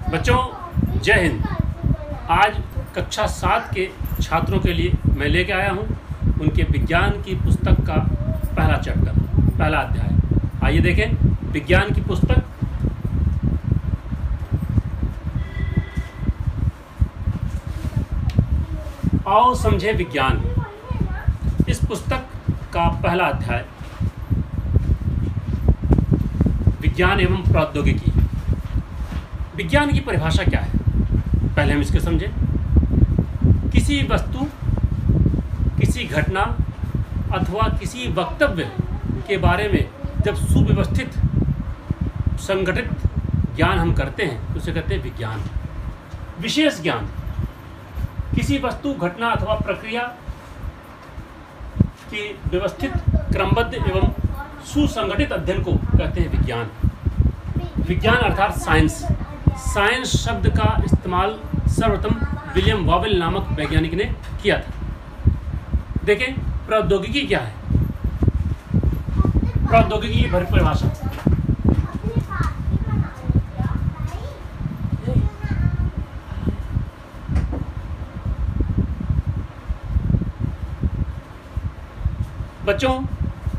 बच्चों, जय हिंद। आज कक्षा 7 के छात्रों के लिए मैं लेके आया हूँ उनके विज्ञान की पुस्तक का पहला चैप्टर, पहला अध्याय। आइए देखें विज्ञान की पुस्तक। आओ समझे विज्ञान। इस पुस्तक का पहला अध्याय विज्ञान एवं प्रौद्योगिकी। विज्ञान की परिभाषा क्या है, पहले हम इसको समझें। किसी वस्तु, किसी घटना अथवा किसी वक्तव्य के बारे में जब सुव्यवस्थित संगठित ज्ञान हम करते हैं तो उसे कहते हैं विज्ञान। विशेष ज्ञान किसी वस्तु, घटना अथवा प्रक्रिया की व्यवस्थित, क्रमबद्ध एवं सुसंगठित अध्ययन को कहते हैं विज्ञान। विज्ञान अर्थात साइंस। साइंस शब्द का इस्तेमाल सर्वप्रथम विलियम वॉवेल नामक वैज्ञानिक ने किया था। देखें प्रौद्योगिकी क्या है। प्रौद्योगिकी की परिभाषा। बच्चों,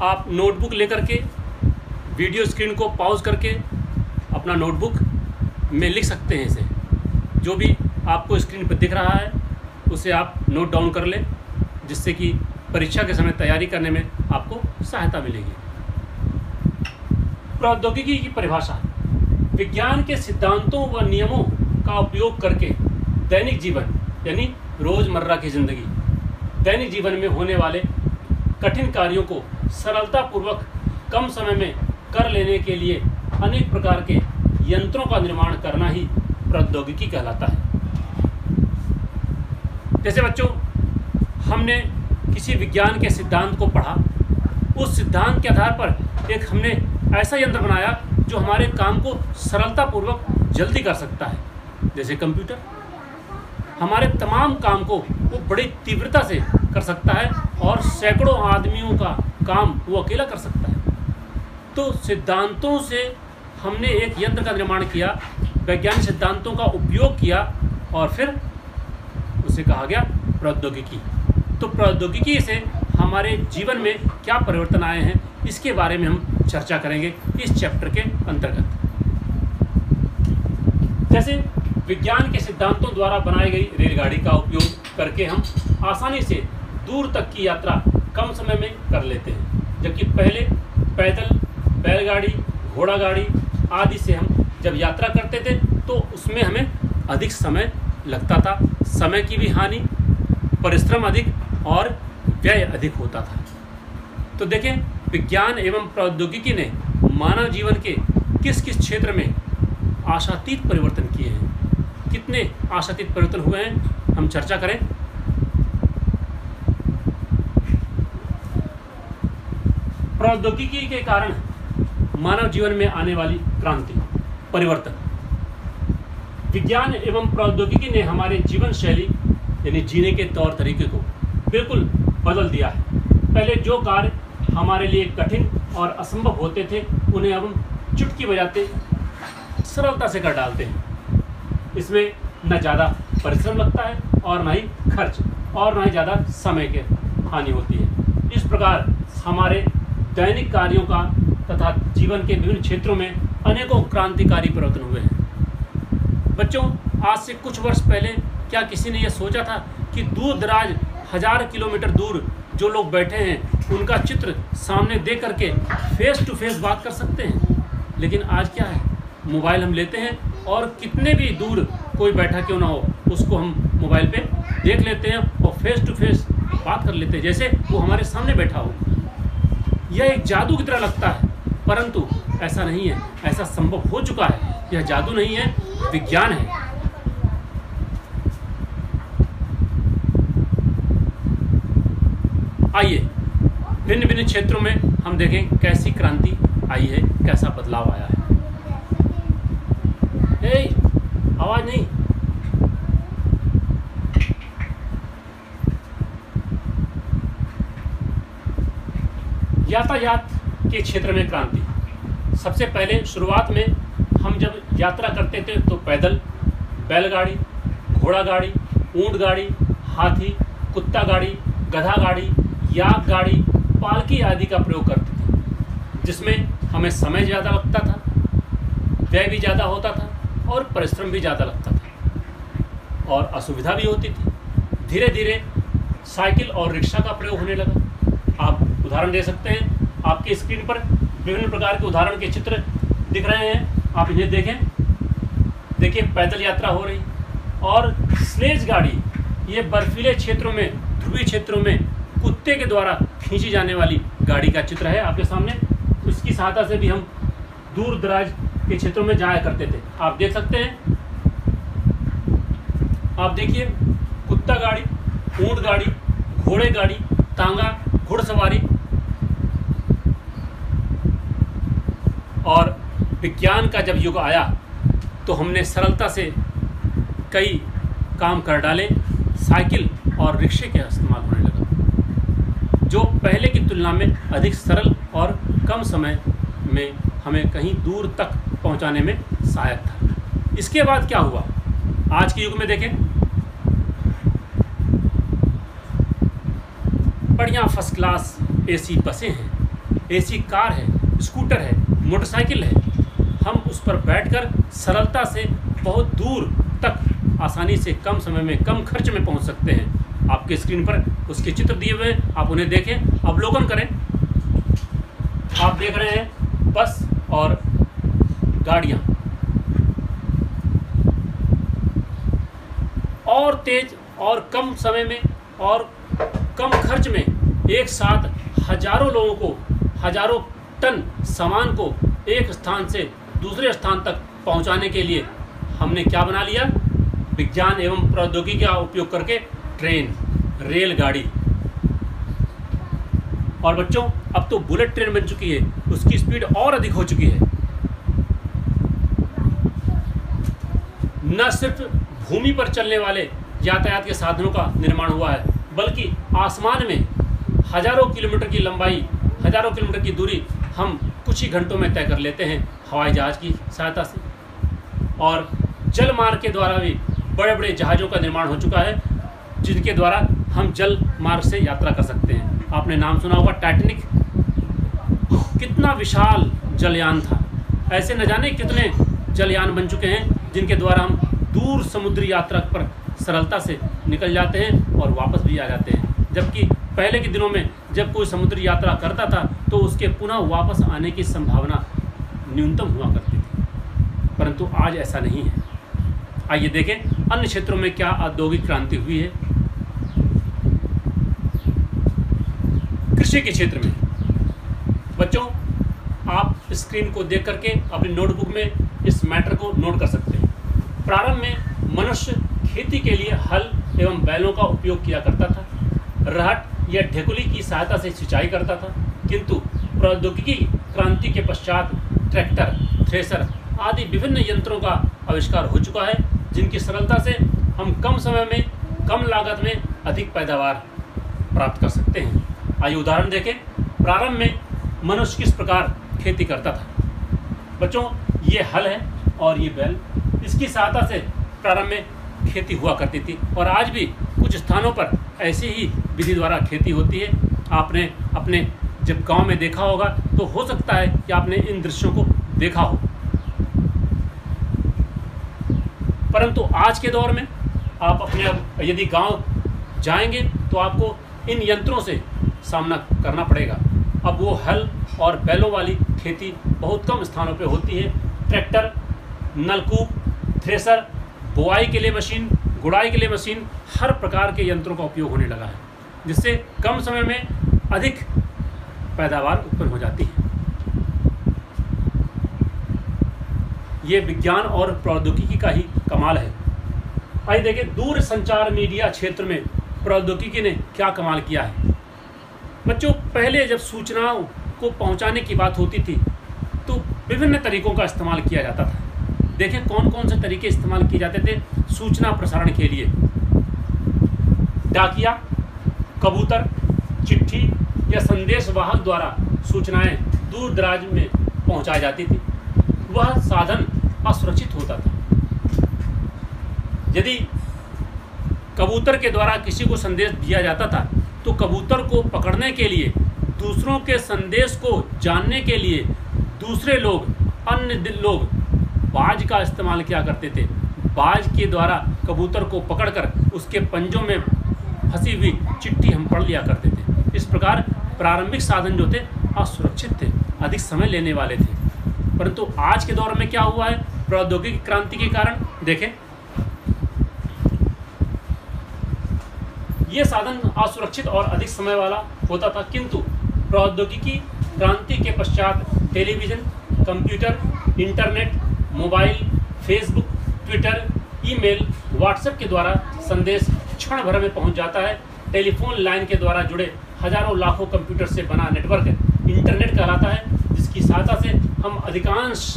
आप नोटबुक लेकर के वीडियो स्क्रीन को पॉज करके अपना नोटबुक में लिख सकते हैं। इसे जो भी आपको स्क्रीन पर दिख रहा है उसे आप नोट डाउन कर लें, जिससे कि परीक्षा के समय तैयारी करने में आपको सहायता मिलेगी। प्रौद्योगिकी की परिभाषा। विज्ञान के सिद्धांतों व नियमों का उपयोग करके दैनिक जीवन यानी रोजमर्रा की जिंदगी, दैनिक जीवन में होने वाले कठिन कार्यों को सरलतापूर्वक कम समय में कर लेने के लिए अनेक प्रकार के यंत्रों का निर्माण करना ही प्रौद्योगिकी कहलाता है। जैसे बच्चों, हमने किसी विज्ञान के सिद्धांत को पढ़ा, उस सिद्धांत के आधार पर एक हमने ऐसा यंत्र बनाया जो हमारे काम को सरलतापूर्वक जल्दी कर सकता है। जैसे कंप्यूटर हमारे तमाम काम को वो बड़ी तीव्रता से कर सकता है और सैकड़ों आदमियों का काम वो अकेला कर सकता है। तो सिद्धांतों से हमने एक यंत्र का निर्माण किया, वैज्ञानिक सिद्धांतों का उपयोग किया और फिर उसे कहा गया प्रौद्योगिकी। तो प्रौद्योगिकी से हमारे जीवन में क्या परिवर्तन आए हैं, इसके बारे में हम चर्चा करेंगे इस चैप्टर के अंतर्गत। जैसे विज्ञान के सिद्धांतों द्वारा बनाई गई रेलगाड़ी का उपयोग करके हम आसानी से दूर तक की यात्रा कम समय में कर लेते हैं, जबकि पहले पैदल, बैलगाड़ी, घोड़ा गाड़ी आदि से हम जब यात्रा करते थे तो उसमें हमें अधिक समय लगता था। समय की भी हानि, परिश्रम अधिक और व्यय अधिक होता था। तो देखें विज्ञान एवं प्रौद्योगिकी ने मानव जीवन के किस किस क्षेत्र में आशातीत परिवर्तन किए हैं, कितने आशातीत परिवर्तन हुए हैं, हम चर्चा करें। प्रौद्योगिकी के कारण मानव जीवन में आने वाली क्रांति, परिवर्तन। विज्ञान एवं प्रौद्योगिकी ने हमारे जीवन शैली यानी जीने के तौर तरीके को बिल्कुल बदल दिया है। पहले जो कार्य हमारे लिए कठिन और असंभव होते थे उन्हें अब हम चुटकी बजाते सरलता से कर डालते हैं। इसमें न ज़्यादा परिश्रम लगता है और न ही खर्च और न ही ज़्यादा समय की हानि होती है। इस प्रकार हमारे दैनिक कार्यों का तथा जीवन के विभिन्न क्षेत्रों में अनेकों क्रांतिकारी परिवर्तन हुए हैं। बच्चों, आज से कुछ वर्ष पहले क्या किसी ने यह सोचा था कि दूर दराज 1000 किलोमीटर दूर जो लोग बैठे हैं उनका चित्र सामने देख करके फेस टू फेस बात कर सकते हैं? लेकिन आज क्या है, मोबाइल हम लेते हैं और कितने भी दूर कोई बैठा क्यों ना हो उसको हम मोबाइल पे देख लेते हैं और फेस टू फेस बात कर लेते हैं, जैसे वो हमारे सामने बैठा हो। यह एक जादू की तरह लगता है, परंतु ऐसा नहीं है। ऐसा संभव हो चुका है। यह जादू नहीं है, विज्ञान है। आइए भिन्न भिन्न क्षेत्रों में हम देखें कैसी क्रांति आई है, कैसा बदलाव आया है। आवाज नहीं। यातायात के क्षेत्र में क्रांति। सबसे पहले शुरुआत में हम जब यात्रा करते थे तो पैदल बैलगाड़ी, घोड़ा गाड़ी, ऊंट गाड़ी, हाथी, कुत्ता गाड़ी, गधा गाड़ी, याक गाड़ी, पालकी आदि का प्रयोग करते थे, जिसमें हमें समय ज़्यादा लगता था, व्यय भी ज़्यादा होता था और परिश्रम भी ज़्यादा लगता था और असुविधा भी होती थी। धीरे धीरे साइकिल और रिक्शा का प्रयोग होने लगा। आप उदाहरण दे सकते हैं, आपकी स्क्रीन पर विभिन्न प्रकार के उदाहरण के चित्र दिख रहे हैं, आप इन्हें देखें। देखिए, पैदल यात्रा हो रही और स्लेज गाड़ी, ये बर्फीले क्षेत्रों में, ध्रुवीय क्षेत्रों में कुत्ते के द्वारा खींची जाने वाली गाड़ी का चित्र है आपके सामने। उसकी सहायता से भी हम दूर दराज के क्षेत्रों में जाया करते थे। आप देख सकते हैं, आप देखिए, कुत्ता गाड़ी, ऊंट गाड़ी, घोड़े गाड़ी, तांगा, घुड़सवारी। और विज्ञान का जब युग आया तो हमने सरलता से कई काम कर डाले। साइकिल और रिक्शे का इस्तेमाल होने लगा, जो पहले की तुलना में अधिक सरल और कम समय में हमें कहीं दूर तक पहुंचाने में सहायक था। इसके बाद क्या हुआ? आज के युग में देखें, बढ़िया फर्स्ट क्लास एसी बसें हैं, एसी कार है, स्कूटर है, मोटरसाइकिल है। हम उस पर बैठकर सरलता से बहुत दूर तक आसानी से कम समय में, कम खर्च में पहुंच सकते हैं। आपके स्क्रीन पर उसके चित्र दिए हुए हैं, आप उन्हें देखें, अवलोकन करें। आप देख रहे हैं बस और गाड़ियां, और तेज और कम समय में और कम खर्च में एक साथ हजारों लोगों को, हजारों टन सामान को एक स्थान से दूसरे स्थान तक पहुंचाने के लिए हमने क्या बना लिया? विज्ञान एवं प्रौद्योगिकी का उपयोग करके ट्रेन, रेलगाड़ी। और बच्चों, अब तो बुलेट ट्रेन बन चुकी है, उसकी स्पीड और अधिक हो चुकी है। न सिर्फ भूमि पर चलने वाले यातायात के साधनों का निर्माण हुआ है, बल्कि आसमान में हजारों किलोमीटर की लंबाई, हजारों किलोमीटर की दूरी हम कुछ ही घंटों में तय कर लेते हैं हवाई जहाज की सहायता से। और जल मार्ग के द्वारा भी बड़े बड़े जहाज़ों का निर्माण हो चुका है, जिनके द्वारा हम जल मार्ग से यात्रा कर सकते हैं। आपने नाम सुना होगा टाइटैनिक, कितना विशाल जलयान था। ऐसे न जाने कितने जलयान बन चुके हैं जिनके द्वारा हम दूर समुद्री यात्रा पर सरलता से निकल जाते हैं और वापस भी आ जाते हैं। जबकि पहले के दिनों में जब कोई समुद्री यात्रा करता था तो उसके पुनः वापस आने की संभावना न्यूनतम हुआ करती थी, परंतु आज ऐसा नहीं है। आइए देखें अन्य क्षेत्रों में क्या औद्योगिक क्रांति हुई है। कृषि के क्षेत्र में बच्चों, आप स्क्रीन को देख करके अपनी नोटबुक में इस मैटर को नोट कर सकते हैं। प्रारंभ में मनुष्य खेती के लिए हल एवं बैलों का उपयोग किया करता था, रहट या ढेकुली की सहायता से सिंचाई करता था। किंतु प्रौद्योगिकी क्रांति के पश्चात ट्रैक्टर, थ्रेसर आदि विभिन्न यंत्रों का आविष्कार हो चुका है, जिनकी सरलता से हम कम समय में, कम लागत में अधिक पैदावार प्राप्त कर सकते हैं। आइए उदाहरण देखें। प्रारंभ में मनुष्य किस प्रकार खेती करता था। बच्चों, ये हल है और ये बैल, इसकी सहायता से प्रारंभ में खेती हुआ करती थी और आज भी कुछ स्थानों पर ऐसी ही विधि द्वारा खेती होती है। आपने अपने जब गांव में देखा होगा तो हो सकता है कि आपने इन दृश्यों को देखा हो, परंतु आज के दौर में आप अपने यदि गांव जाएंगे तो आपको इन यंत्रों से सामना करना पड़ेगा। अब वो हल और बैलों वाली खेती बहुत कम स्थानों पे होती है। ट्रैक्टर, नलकूप, थ्रेसर, बुआई के लिए मशीन, गुड़ाई के लिए मशीन, हर प्रकार के यंत्रों का उपयोग होने लगा है, जिससे कम समय में अधिक पैदावार उत्पन्न हो जाती है। ये विज्ञान और प्रौद्योगिकी का ही कमाल है। आइए देखें दूर संचार मीडिया क्षेत्र में प्रौद्योगिकी ने क्या कमाल किया है। बच्चों, पहले जब सूचनाओं को पहुंचाने की बात होती थी तो विभिन्न तरीकों का इस्तेमाल किया जाता था। देखें कौन कौन से तरीके इस्तेमाल किए जाते थे सूचना प्रसारण के लिए। डाकिया, कबूतर, चिट्ठी या संदेश वाहक द्वारा सूचनाएं दूर दराज में पहुंचाई जाती थी। वह साधन असुरक्षित होता था। यदि कबूतर के द्वारा किसी को संदेश दिया जाता था तो कबूतर को पकड़ने के लिए, दूसरों के संदेश को जानने के लिए दूसरे लोग, अन्य लोग बाज का इस्तेमाल किया करते थे। बाज के द्वारा कबूतर को पकड़कर उसके पंजों में फंसी हुई चिट्ठी हम पढ़ लिया करते थे। इस प्रकार प्रारंभिक साधन जो थे असुरक्षित थे, अधिक समय लेने वाले थे। परंतु आज के दौर में क्या हुआ है, प्रौद्योगिकी क्रांति के कारण देखें, ये साधन असुरक्षित और अधिक समय वाला होता था, किंतु प्रौद्योगिकी क्रांति के पश्चात television, computer, internet, mobile, Facebook, Twitter, email, WhatsApp के द्वारा संदेश क्षण भर में पहुंच जाता है। टेलीफोन लाइन के द्वारा जुड़े हजारों लाखों कंप्यूटर से बना नेटवर्क इंटरनेट कहलाता है, जिसकी सहायता से हम अधिकांश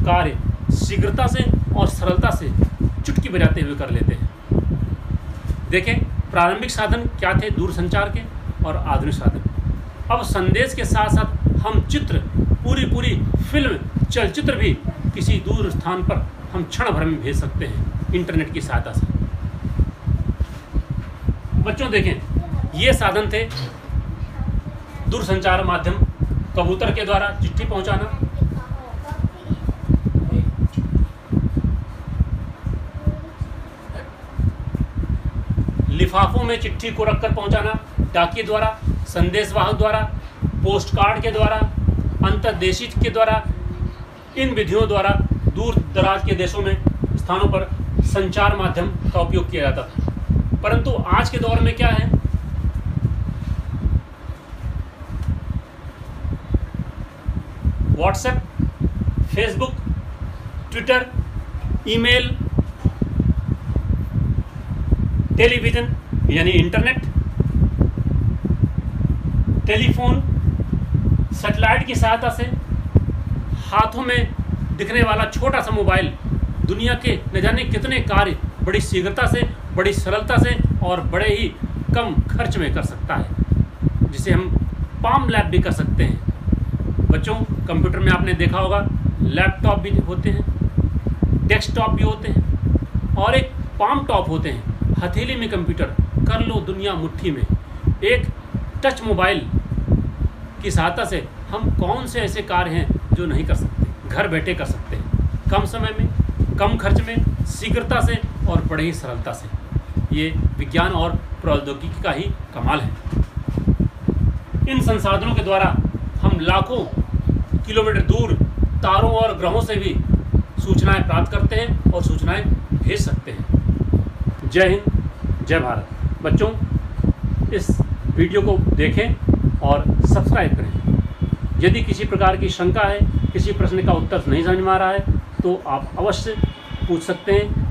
कार्य शीघ्रता से और सरलता से चुटकी बजाते हुए कर लेते हैं। देखें, प्रारंभिक साधन क्या थे दूरसंचार के और आधुनिक साधन। अब संदेश के साथ साथ हम चित्र, पूरी फिल्म, चलचित्र भी किसी दूर स्थान पर हम क्षण भर में भेज सकते हैं इंटरनेट की सहायता से। बच्चों देखें, ये साधन थे दूरसंचार माध्यम, कबूतर के द्वारा चिट्ठी पहुंचाना, लिफाफों में चिट्ठी को रखकर पहुंचाना, डाकिये द्वारा, संदेशवाहक द्वारा, पोस्ट कार्ड के द्वारा, अंतर्देशीय के द्वारा। इन विधियों द्वारा दूर दराज के देशों में, स्थानों पर संचार माध्यम का उपयोग किया जाता था। परंतु आज के दौर में क्या है, WhatsApp, Facebook, Twitter, email, television यानी इंटरनेट, टेलीफोन, सैटेलाइट की सहायता से हाथों में दिखने वाला छोटा सा मोबाइल दुनिया के न जाने कितने कार्य बड़ी शीघ्रता से, बड़ी सरलता से और बड़े ही कम खर्च में कर सकता है, जिसे हम पाम लैप भी कर सकते हैं। बच्चों, कंप्यूटर में आपने देखा होगा लैपटॉप भी होते हैं, डेस्कटॉप भी होते हैं और एक पाम टॉप होते हैं, हथेली में कंप्यूटर, कर लो दुनिया मुट्ठी में। एक टच मोबाइल की सहायता से हम कौन से ऐसे कार्य हैं जो नहीं कर सकते, घर बैठे कर सकते हैं, कम समय में, कम खर्च में, शीघ्रता से और बड़े ही सरलता से। ये विज्ञान और प्रौद्योगिकी का ही कमाल है। इन संसाधनों के द्वारा हम लाखों किलोमीटर दूर तारों और ग्रहों से भी सूचनाएं प्राप्त करते हैं और सूचनाएं भेज सकते हैं। जय हिंद, जय भारत। बच्चों, इस वीडियो को देखें और सब्सक्राइब करें। यदि किसी प्रकार की शंका है, किसी प्रश्न का उत्तर नहीं समझ में आ रहा है तो आप अवश्य पूछ सकते हैं।